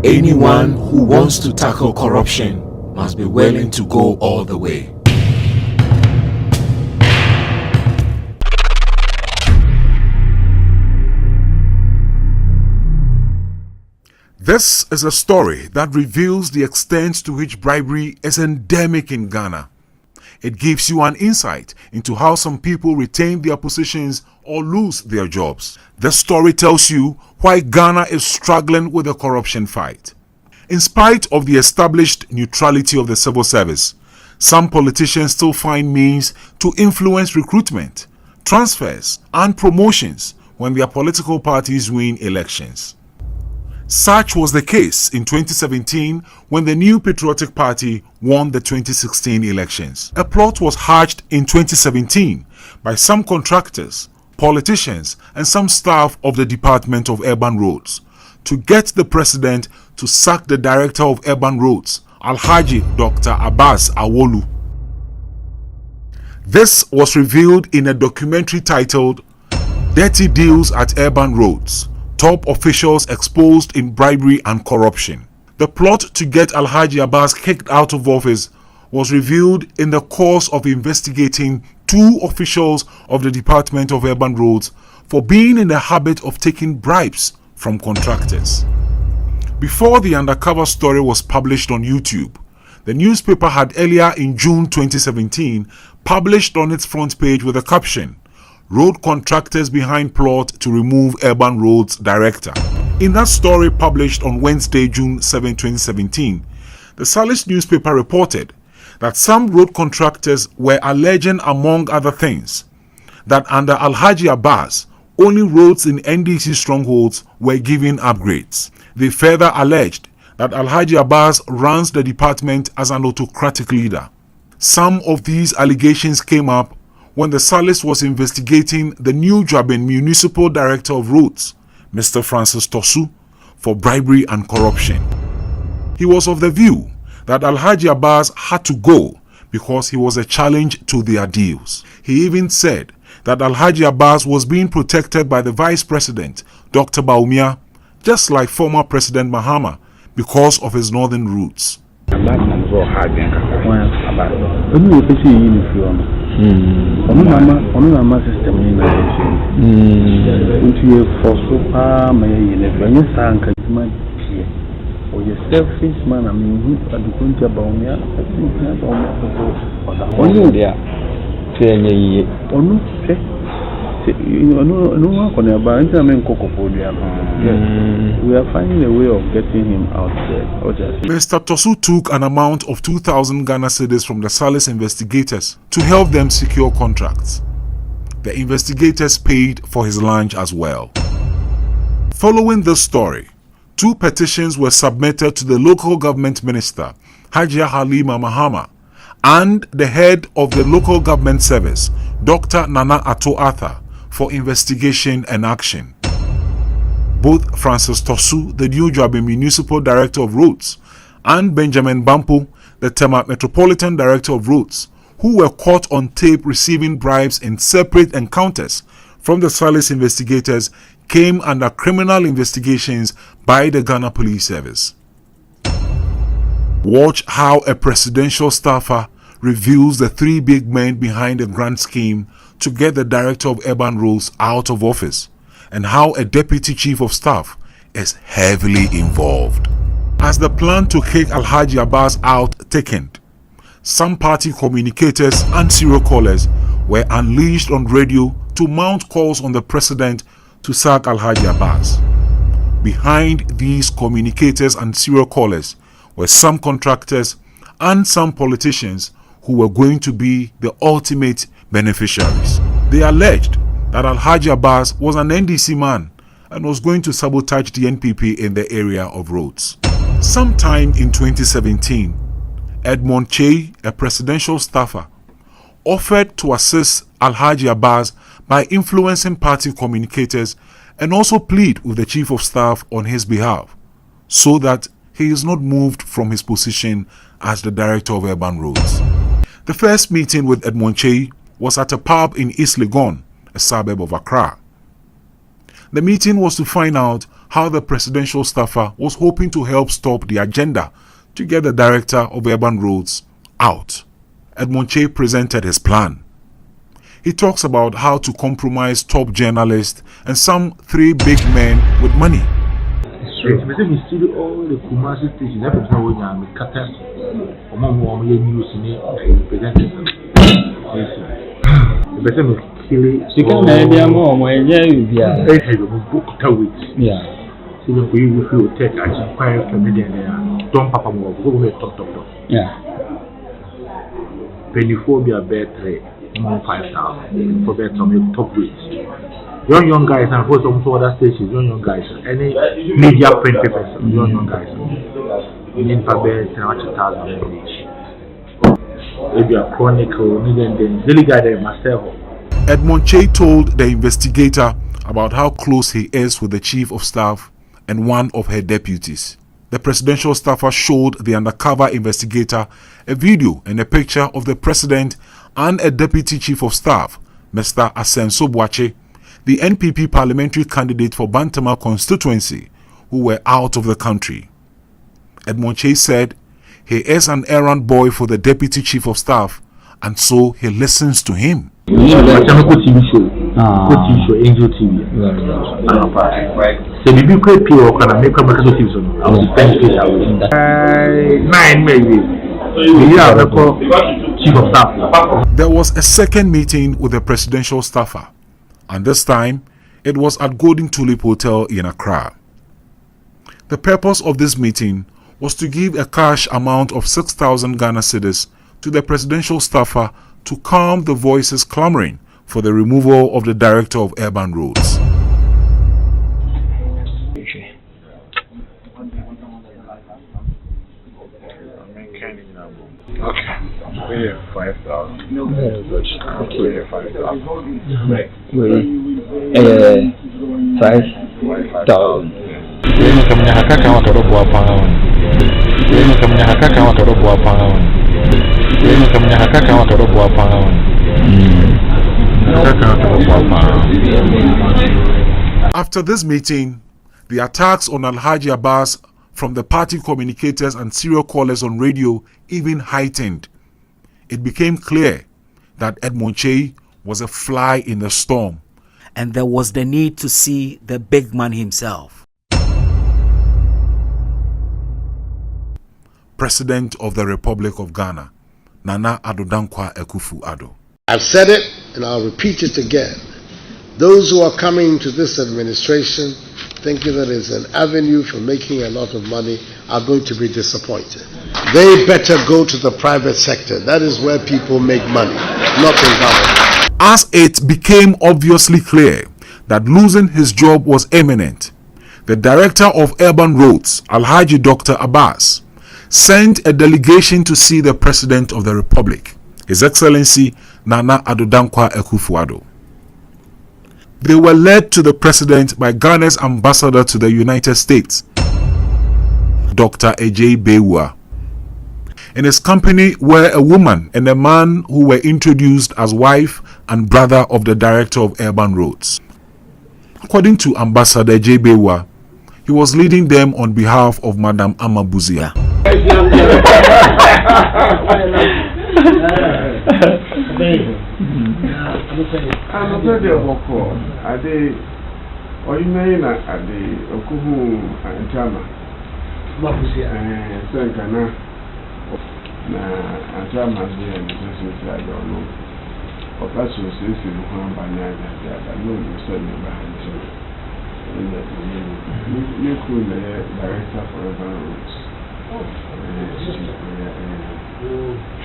Anyone who wants to tackle corruption must be willing to go all the way. This is a story that reveals the extent to which bribery is endemic in Ghana. It gives you an insight into how some people retain their positions or lose their jobs. The story tells you why Ghana is struggling with the corruption fight. In spite of the established neutrality of the civil service, some politicians still find means to influence recruitment, transfers, and promotions when their political parties win elections. Such was the case in 2017 when the New Patriotic Party won the 2016 elections. A plot was hatched in 2017 by some contractors, politicians, and some staff of the Department of Urban Roads to get the president to sack the Director of Urban Roads, Alhaji Dr. Abbas Awolu. This was revealed in a documentary titled Dirty Deals at Urban Roads, Top Officials Exposed in Bribery and Corruption. The plot to get Alhaji Abbas kicked out of office was revealed in the course of investigating two officials of the Department of Urban Roads for being in the habit of taking bribes from contractors. Before the undercover story was published on YouTube, the newspaper had earlier in June 2017 published on its front page with a caption, "Road contractors behind plot to remove Urban Roads Director." In that story published on Wednesday, June 7, 2017, the Salis newspaper reported that some road contractors were alleging, among other things, that under Alhaji Abbas, only roads in NDC strongholds were given upgrades. They further alleged that Alhaji Abbas runs the department as an autocratic leader. Some of these allegations came up when the Salis was investigating the New Jabin Municipal Director of Roads, Mr. Francis Tosu, for bribery and corruption. He was of the view that Alhaji Abbas had to go because he was a challenge to their deals. He even said that Alhaji Abbas was being protected by the Vice President, Dr. Baumia, just like former President Mahama, because of his northern roots. We are finding a way of getting him out there. Mr. Tosu took an amount of 2,000 Ghana cedis from the Salis investigators to help them secure contracts. The investigators paid for his lunch as well. Following this story, two petitions were submitted to the local government minister, Hajia Halima Mahama, and the head of the local government service, Dr. Nana Atto Arthur, for investigation and action. Both Francis Tosu, the New Jabin Municipal Director of Roads, and Benjamin Bampo, the Tema Metropolitan Director of Roads, who were caught on tape receiving bribes in separate encounters from the Salis investigators, came under criminal investigations by the Ghana Police Service. Watch how a presidential staffer reveals the three big men behind the grand scheme to get the Director of Urban Roads out of office, and how a Deputy Chief of Staff is heavily involved. As the plan to kick Alhaji Abbas out thickened, some party communicators and serial callers were unleashed on radio to mount calls on the president to sack Alhaji Abbas. Behind these communicators and serial callers were some contractors and some politicians who were going to be the ultimate beneficiaries. They alleged that Alhaji Abbas was an NDC man and was going to sabotage the NPP in the area of roads. Sometime in 2017, Edmond Chey, a presidential staffer, offered to assist Alhaji Abbas by influencing party communicators and also plead with the Chief of Staff on his behalf so that he is not moved from his position as the Director of Urban Roads. The first meeting with Edmond Chey was at a pub in East Legon, a suburb of Accra. The meeting was to find out how the presidential staffer was hoping to help stop the agenda to get the director of urban roads out. Edmond Che presented his plan. He talks about how to compromise top journalists and some 3 big men with money. for better top rates. Young guys and for some other stations, young guys, any media print papers, young guys. In Pabe, maybe a chronicle, daily guide myself. Edmond Che told the investigator about how close he is with the chief of staff and one of her deputies. The presidential staffer showed the undercover investigator a video and a picture of the president and a deputy chief of staff, Mr. Asenso Boache, the NPP parliamentary candidate for Bantama constituency, who were out of the country. Edmond Che said he is an errand boy for the deputy chief of staff, and so he listens to him. Angel TV. So if you create people can make a TV zone, I was the 9 maybe. Chief of staff. There was a second meeting with the presidential staffer, and this time it was at Golden Tulip Hotel in Accra. The purpose of this meeting was to give a cash amount of 6,000 Ghana cedis to the presidential staffer to calm the voices clamoring for the removal of the director of urban roads. Okay. We have 5,000. Very good. We have 5,000. 5,000. After this meeting, the attacks on Alhaji Abbas from the party communicators and serial callers on radio even heightened. It became clear that Edmond Che was a fly in the storm. And there was the need to see the big man himself. President of the Republic of Ghana, Nana Addo Dankwa Akufo-Addo. I've said it and I'll repeat it again. Those who are coming to this administration thinking that it's an avenue for making a lot of money are going to be disappointed. They better go to the private sector. That is where people make money, not in government. As it became obviously clear that losing his job was imminent, the director of urban roads, Alhaji Dr. Abbas, sent a delegation to see the President of the Republic, His Excellency Nana Addo Dankwa Akufo-Addo. They were led to the President by Ghana's ambassador to the United States, Dr. Ajay Bewa. In his company were a woman and a man who were introduced as wife and brother of the director of urban roads. According to Ambassador Ajay Bewa, he was leading them on behalf of Madam Amabuzia.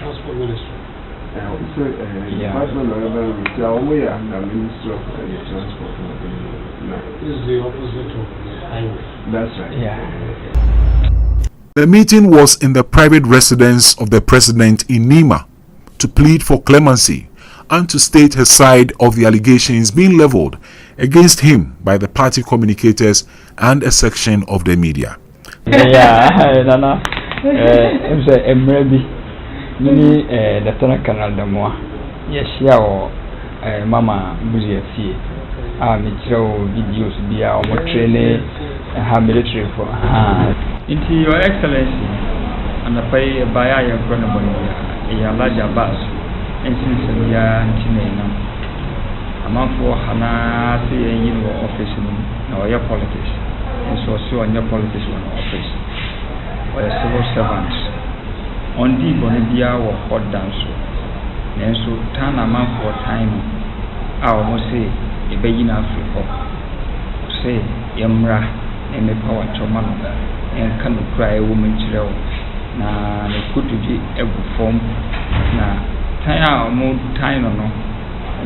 Transport Ministry. This is the opposite of the highway. That's right. Yeah. The meeting was in the private residence of the President in Nima to plead for clemency and to state his side of the allegations being leveled against him by the party communicators and a section of the media. Yeah, Nana. I'm saying, maybe Lieutenant Colonel Damoa. Yes, yeah, mama buzi fie me kyerɛ videos bia omo train ha military for into your excellency and the pay by your chronometer a larger bus and since we are in a month for Hana say in your office or your politics and so on your politics office or a civil servant on the Bonibia or hot dance and so turn a month for time I almost say a begin Africa say Yamra and the power tomano and can cry a woman chill. Na could be a form na time more time no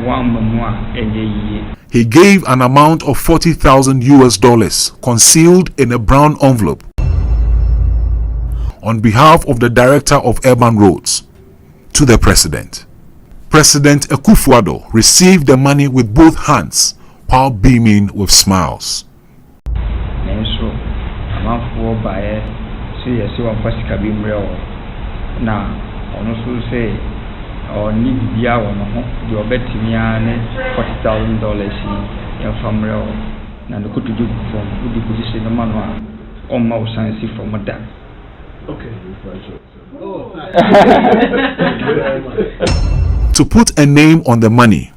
one more a year. He gave an amount of $40,000 concealed in a brown envelope on behalf of the Director of Urban Roads to the President. President Akufo-Addo received the money with both hands while beaming with smiles. So, I'm for by yes, you are Pascal Bimrel. Now, on also say, or need the hour, your bet me $40,000 in family. Now, the good to do from the position of Manuel on my science from Madame. Okay. To put a name on the money,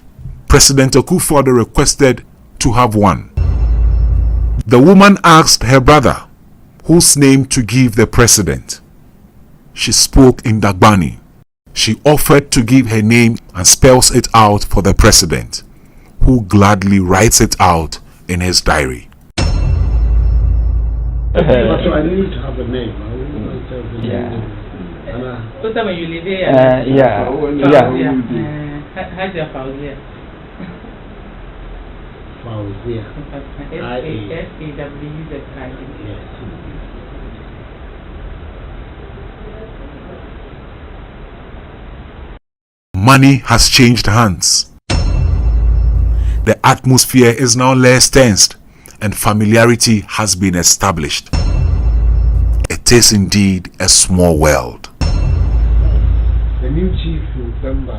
President Akufo-Addo requested to have one. The woman asked her brother whose name to give the president. She spoke in Dagbani. She offered to give her name and spells it out for the president, who gladly writes it out in his diary. So I need to have a name. What's that when you live here? Yeah. How's your Fauzia? Fauzia. S-A-W-Z-I. Money has changed hands. The atmosphere is now less tensed and familiarity has been established. It is indeed a small world. The new chief in Pemba.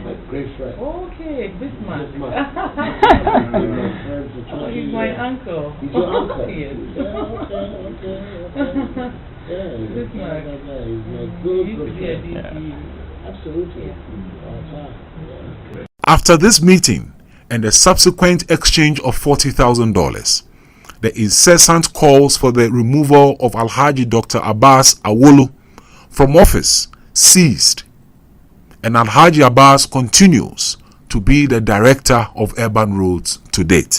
My great friend. Okay, this man. Oh, he's my uncle. He's your uncle? Yes. Okay. Yeah, This man. He's my good friend. Absolutely. Yeah. After this meeting and the subsequent exchange of $40,000, the incessant calls for the removal of Alhaji Dr. Abbas Awolu from office ceased, and Alhaji Abbas continues to be the Director of Urban Roads to date.